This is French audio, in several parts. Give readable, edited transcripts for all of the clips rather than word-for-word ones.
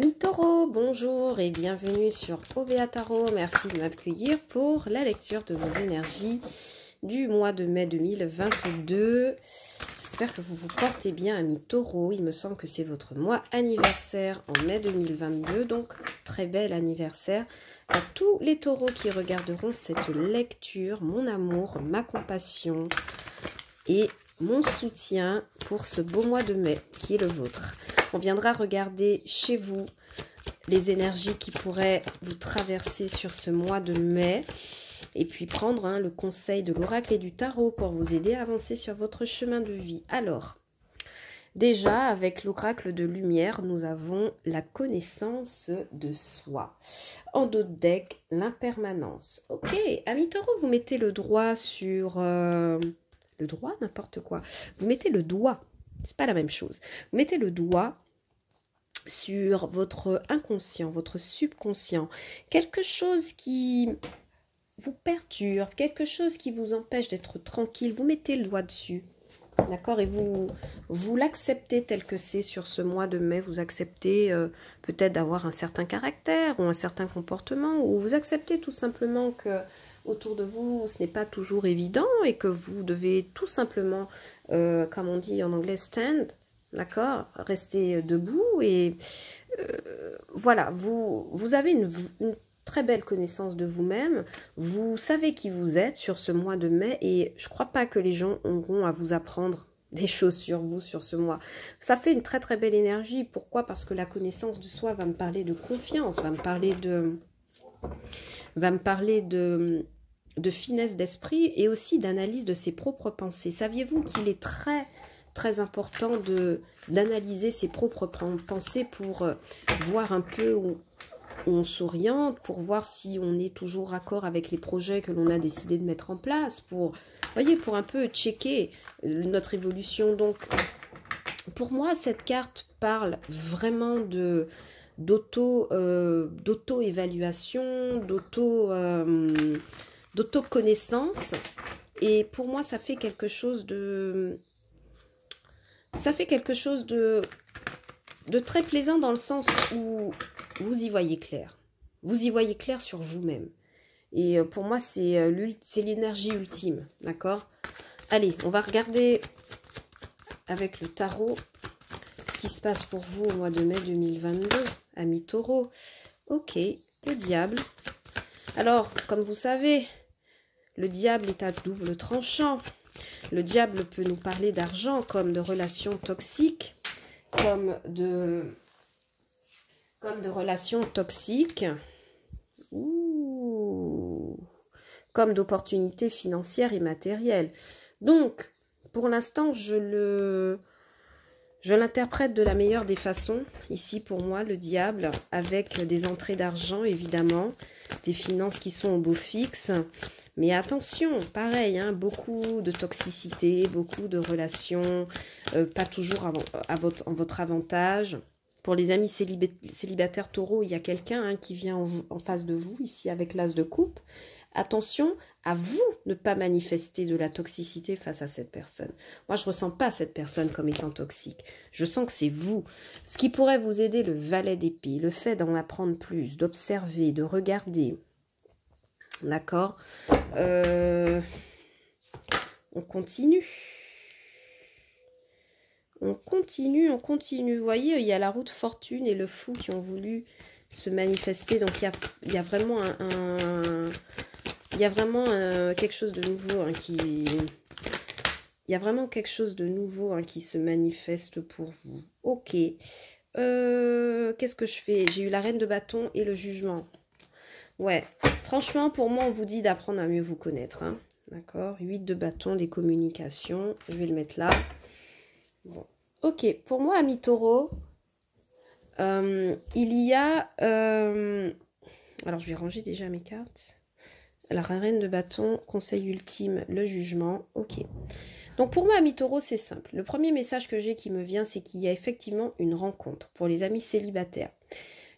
Amis Taureau, bonjour et bienvenue sur OBA Tarot. Merci de m'accueillir pour la lecture de vos énergies du mois de mai 2022. J'espère que vous vous portez bien, amis Taureau. Il me semble que c'est votre mois anniversaire en mai 2022, donc très bel anniversaire à tous les taureaux qui regarderont cette lecture. Mon amour, ma compassion et mon soutien pour ce beau mois de mai qui est le vôtre. On viendra regarder chez vous les énergies qui pourraient vous traverser sur ce mois de mai et puis prendre le conseil de l'oracle et du tarot pour vous aider à avancer sur votre chemin de vie. Alors, déjà avec l'oracle de lumière, nous avons la connaissance de soi. En dos de deck, l'impermanence. Ok, amis taureau, vous mettez le doigt sur... le droit, n'importe quoi. Vous mettez le doigt, c'est pas la même chose. Vous mettez le doigt sur votre inconscient, votre subconscient. Quelque chose qui vous perturbe, quelque chose qui vous empêche d'être tranquille. Vous mettez le doigt dessus. D'accord? Et vous l'acceptez tel que c'est sur ce mois de mai. Vous acceptez peut-être d'avoir un certain caractère ou un certain comportement. Ou vous acceptez tout simplement que autour de vous, ce n'est pas toujours évident et que vous devez tout simplement, comme on dit en anglais, stand, d'accord, rester debout et voilà, vous avez une très belle connaissance de vous-même, vous savez qui vous êtes sur ce mois de mai et je ne crois pas que les gens auront à vous apprendre des choses sur vous sur ce mois. Ça fait une très très belle énergie. Pourquoi? Parce que la connaissance de soi va me parler de confiance, va me parler de finesse d'esprit et aussi d'analyse de ses propres pensées. Saviez-vous qu'il est très très important d'analyser ses propres pensées pour voir un peu où on s'oriente, pour voir si on est toujours raccord avec les projets que l'on a décidé de mettre en place, pour, voyez, pour un peu checker notre évolution. Donc, pour moi, cette carte parle vraiment d'auto-évaluation, d'auto-connaissance. Et pour moi, ça fait quelque chose de... Ça fait quelque chose de très plaisant dans le sens où vous y voyez clair. Vous y voyez clair sur vous-même. Et pour moi, c'est l'énergie ultime. D'accord? Allez, on va regarder avec le tarot ce qui se passe pour vous au mois de mai 2022, amis taureaux. Ok, le diable. Alors, comme vous savez, le diable est à double tranchant. Le diable peut nous parler d'argent comme de relations toxiques, comme de relations toxiques, comme d'opportunités financières et matérielles. Donc, pour l'instant, je l'interprète de la meilleure des façons. Ici, pour moi, le diable, avec des entrées d'argent, évidemment, des finances qui sont au beau fixe. Mais attention, pareil, beaucoup de toxicité, beaucoup de relations, pas toujours en votre avantage. Pour les amis célibataires taureaux, il y a quelqu'un qui vient en face de vous, ici avec l'as de coupe. Attention à vous ne pas manifester de la toxicité face à cette personne. Moi, je ne ressens pas cette personne comme étant toxique. Je sens que c'est vous. Ce qui pourrait vous aider, le valet d'épée, le fait d'en apprendre plus, d'observer, de regarder. D'accord? On continue. On continue. Vous voyez, il y a la roue de fortune et le fou qui ont voulu se manifester. Donc, il y a vraiment quelque chose de nouveau il y a vraiment quelque chose de nouveau qui se manifeste pour vous. Ok. Qu'est-ce que je fais? J'ai eu la reine de bâton et le jugement. Ouais. Franchement, pour moi, on vous dit d'apprendre à mieux vous connaître. D'accord? 8 de bâton, des communications. Je vais le mettre là. Bon. Ok. Pour moi, amis taureau, il y a... alors, je vais ranger déjà mes cartes. La reine de bâton, conseil ultime, le jugement. Ok. Donc, pour moi, amis taureau, c'est simple. Le premier message que j'ai qui me vient, c'est qu'il y a effectivement une rencontre pour les amis célibataires.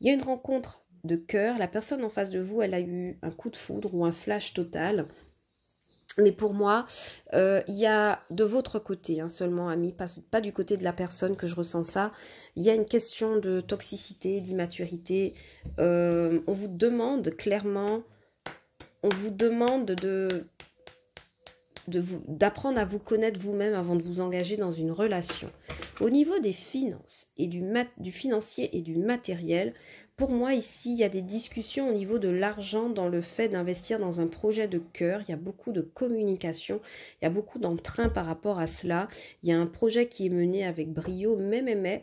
Il y a une rencontre de cœur. La personne en face de vous, elle a eu un coup de foudre ou un flash total. Mais pour moi, il y a de votre côté, hein, seulement amis, pas du côté de la personne que je ressens ça. Il y a une question de toxicité, d'immaturité. On vous demande clairement, on vous demande d'apprendre à vous connaître vous-même avant de vous engager dans une relation. Au niveau des finances et du financier et du matériel, pour moi ici, il y a des discussions au niveau de l'argent dans le fait d'investir dans un projet de cœur. Il y a beaucoup de communication, il y a beaucoup d'entrain par rapport à cela. Il y a un projet qui est mené avec brio, mais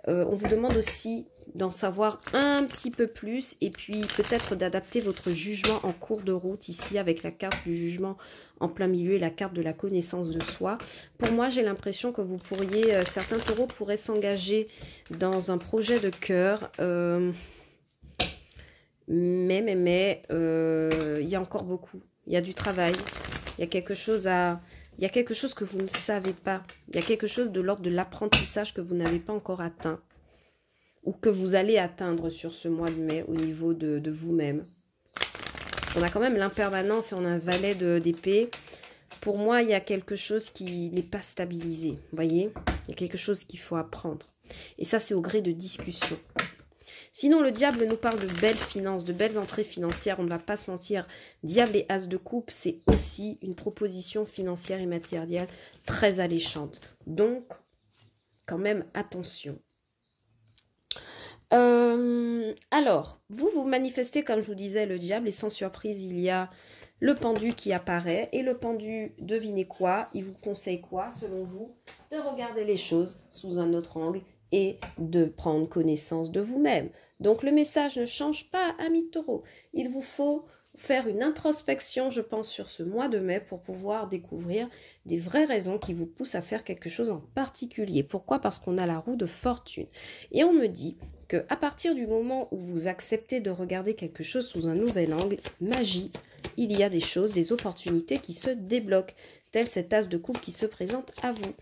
on vous demande aussi d'en savoir un petit peu plus et puis peut-être d'adapter votre jugement en cours de route ici avec la carte du jugement en plein milieu et la carte de la connaissance de soi. Pour moi, j'ai l'impression que vous pourriez, certains taureaux pourraient s'engager dans un projet de cœur, il y a encore beaucoup. Il y a du travail, il y a quelque chose il y a quelque chose que vous ne savez pas. Il y a quelque chose de l'ordre de l'apprentissage que vous n'avez pas encore atteint ou que vous allez atteindre sur ce mois de mai au niveau de vous-même. Parce qu'on a quand même l'impermanence et on a un valet d'épée. Pour moi, il y a quelque chose qui n'est pas stabilisé. Vous voyez? Il y a quelque chose qu'il faut apprendre. Et ça, c'est au gré de discussions. Sinon, le diable nous parle de belles finances, de belles entrées financières. On ne va pas se mentir. Diable et as de coupe, c'est aussi une proposition financière et matérielle très alléchante. Donc, quand même, attention. Alors, vous manifestez, comme je vous disais, le diable, et sans surprise, il y a le pendu qui apparaît. Et le pendu, devinez quoi? Il vous conseille quoi, selon vous? De regarder les choses sous un autre angle et de prendre connaissance de vous-même. Donc, le message ne change pas, amis taureaux. Il vous faut faire une introspection, je pense, sur ce mois de mai pour pouvoir découvrir des vraies raisons qui vous poussent à faire quelque chose en particulier. Pourquoi? Parce qu'on a la roue de fortune. Et on me dit qu'à partir du moment où vous acceptez de regarder quelque chose sous un nouvel angle, magie, il y a des choses, des opportunités qui se débloquent, tel cet as de coupe qui se présente à vous.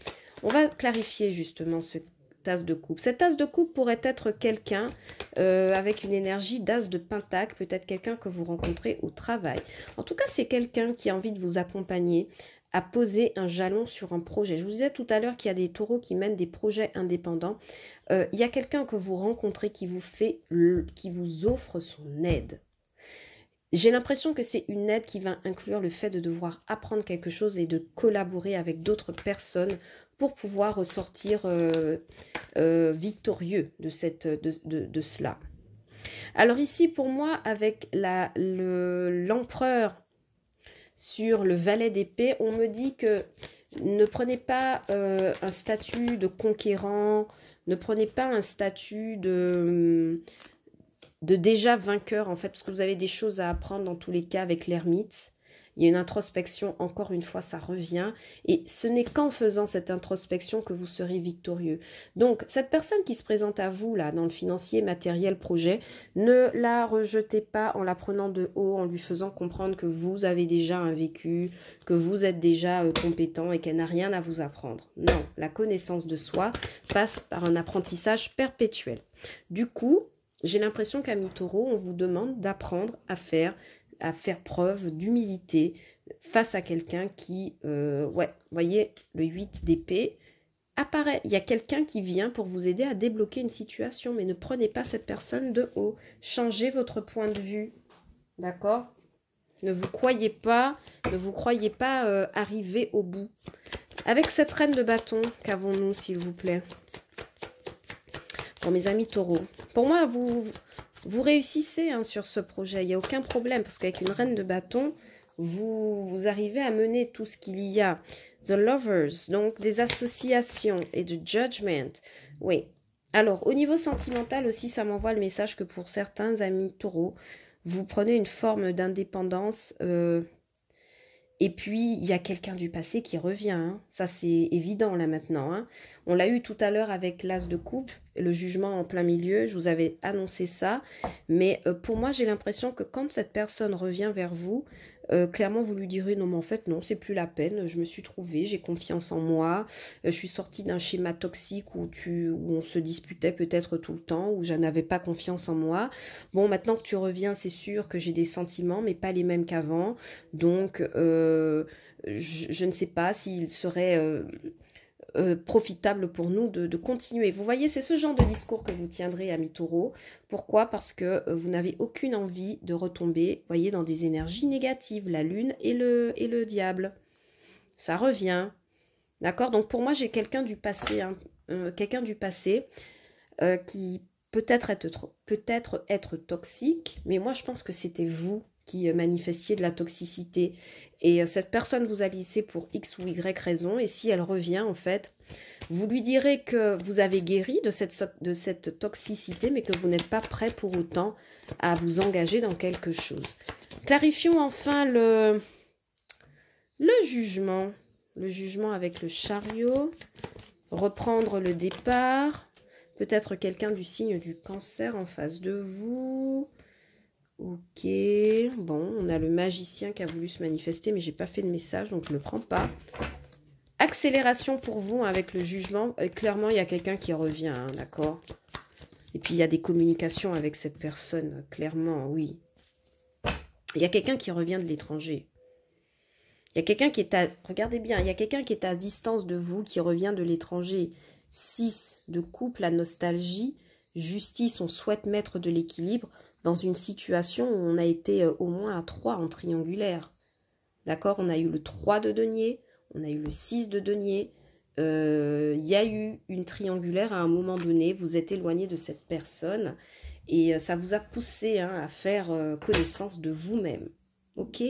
On va clarifier justement ce as de coupe. Cet as de coupe pourrait être quelqu'un avec une énergie d'as de pentacle, peut-être quelqu'un que vous rencontrez au travail. En tout cas, c'est quelqu'un qui a envie de vous accompagner à poser un jalon sur un projet. Je vous disais tout à l'heure qu'il y a des taureaux qui mènent des projets indépendants. Il y a quelqu'un que vous rencontrez qui vous offre son aide. J'ai l'impression que c'est une aide qui va inclure le fait de devoir apprendre quelque chose et de collaborer avec d'autres personnes pour pouvoir ressortir victorieux de cela. Alors ici, pour moi, avec l'empereur sur le valet d'épée, on me dit que ne prenez pas un statut de conquérant, ne prenez pas un statut de déjà vainqueur, en fait, parce que vous avez des choses à apprendre dans tous les cas avec l'ermite. Il y a une introspection, encore une fois, ça revient. Et ce n'est qu'en faisant cette introspection que vous serez victorieux. Donc, cette personne qui se présente à vous, là, dans le financier, matériel, projet, ne la rejetez pas en la prenant de haut, en lui faisant comprendre que vous avez déjà un vécu, que vous êtes déjà compétent et qu'elle n'a rien à vous apprendre. Non, la connaissance de soi passe par un apprentissage perpétuel. Du coup, j'ai l'impression qu'à mi-taureau, on vous demande d'apprendre à faire preuve d'humilité face à quelqu'un qui, voyez, le 8 d'épée apparaît. Il y a quelqu'un qui vient pour vous aider à débloquer une situation, mais ne prenez pas cette personne de haut. Changez votre point de vue, d'accord? Ne vous croyez pas arriver au bout. Avec cette reine de bâton, qu'avons-nous, s'il vous plaît? Pour mes amis taureaux. Pour moi, vous réussissez sur ce projet, il n'y a aucun problème, parce qu'avec une reine de bâton, vous arrivez à mener tout ce qu'il y a. The Lovers, donc des associations et de Judgment. Oui. Alors, au niveau sentimental aussi, ça m'envoie le message que pour certains amis taureaux, vous prenez une forme d'indépendance et puis, il y a quelqu'un du passé qui revient. Ça, c'est évident là maintenant. On l'a eu tout à l'heure avec l'as de coupe, le jugement en plein milieu, je vous avais annoncé ça. Mais pour moi, j'ai l'impression que quand cette personne revient vers vous, clairement, vous lui direz non, mais en fait, non, c'est plus la peine. Je me suis trouvée, j'ai confiance en moi. Je suis sortie d'un schéma toxique où on se disputait peut-être tout le temps, où je n'avais pas confiance en moi. Bon, maintenant que tu reviens, c'est sûr que j'ai des sentiments, mais pas les mêmes qu'avant. Donc, je ne sais pas s'il serait profitable pour nous de continuer. Vous voyez, c'est ce genre de discours que vous tiendrez, amis taureaux. Pourquoi? Parce que vous n'avez aucune envie de retomber, voyez, dans des énergies négatives, la lune et le diable. Ça revient. D'accord? Donc pour moi, j'ai quelqu'un du passé, hein, qui peut-être être toxique, mais moi je pense que c'était vous qui manifestiez de la toxicité. Et cette personne vous a laissé pour X ou Y raison, et si elle revient, en fait, vous lui direz que vous avez guéri de cette toxicité, mais que vous n'êtes pas prêt pour autant à vous engager dans quelque chose. Clarifions enfin le jugement. Le jugement avec le chariot. Reprendre le départ. Peut-être quelqu'un du signe du cancer en face de vous. Ok, bon, on a le magicien qui a voulu se manifester, mais j'ai pas fait de message, donc je ne le prends pas. Accélération pour vous avec le jugement. Clairement, il y a quelqu'un qui revient, hein, d'accord? Et puis, il y a des communications avec cette personne, clairement, oui. Il y a quelqu'un qui revient de l'étranger. Il y a quelqu'un qui est à... Regardez bien, il y a quelqu'un qui est à distance de vous, qui revient de l'étranger. 6 de coupe, la nostalgie. Justice, on souhaite mettre de l'équilibre dans une situation où on a été au moins à 3 en triangulaire. D'accord? On a eu le 3 de denier, on a eu le 6 de denier. Il y a eu une triangulaire à un moment donné. Vous êtes éloigné de cette personne et ça vous a poussé, hein, à faire connaissance de vous-même. Ok,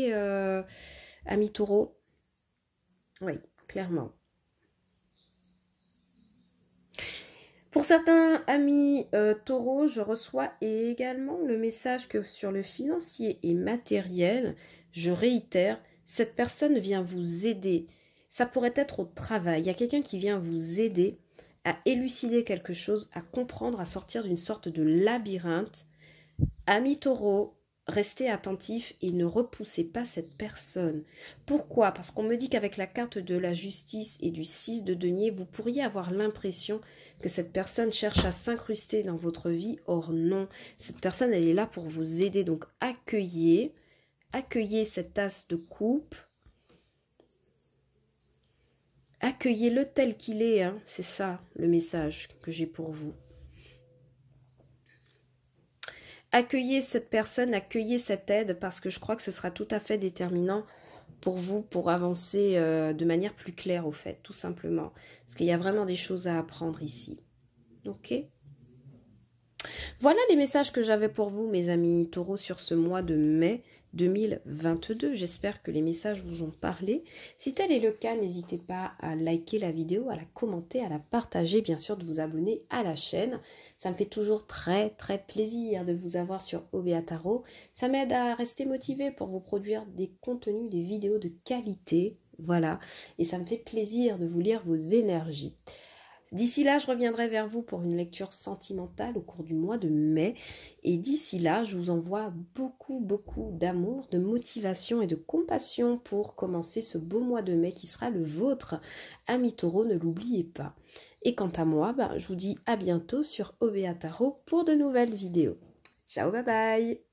amis taureaux? Oui, clairement. Pour certains amis taureaux, je reçois également le message que sur le financier et matériel, je réitère, cette personne vient vous aider. Ça pourrait être au travail. Il y a quelqu'un qui vient vous aider à élucider quelque chose, à comprendre, à sortir d'une sorte de labyrinthe. Amis taureaux, restez attentifs et ne repoussez pas cette personne. Pourquoi? Parce qu'on me dit qu'avec la carte de la justice et du 6 de denier, vous pourriez avoir l'impression que cette personne cherche à s'incruster dans votre vie. Or non, cette personne, elle est là pour vous aider. Donc accueillez cet as de coupe. Accueillez-le tel qu'il est, hein. C'est ça le message que j'ai pour vous. Accueillez cette personne, accueillez cette aide, parce que je crois que ce sera tout à fait déterminant pour vous, pour avancer de manière plus claire, au fait, tout simplement. Parce qu'il y a vraiment des choses à apprendre ici. Ok? Voilà les messages que j'avais pour vous, mes amis taureaux, sur ce mois de mai 2022. J'espère que les messages vous ont parlé. Si tel est le cas, n'hésitez pas à liker la vidéo, à la commenter, à la partager, bien sûr, de vous abonner à la chaîne. Ça me fait toujours très très plaisir de vous avoir sur OBA Tarot. Ça m'aide à rester motivée pour vous produire des contenus, des vidéos de qualité. Voilà. Et ça me fait plaisir de vous lire vos énergies. D'ici là, je reviendrai vers vous pour une lecture sentimentale au cours du mois de mai. Et d'ici là, je vous envoie beaucoup d'amour, de motivation et de compassion pour commencer ce beau mois de mai qui sera le vôtre. Amis taureaux, ne l'oubliez pas. Et quant à moi, je vous dis à bientôt sur OBA Tarot pour de nouvelles vidéos. Ciao, bye bye!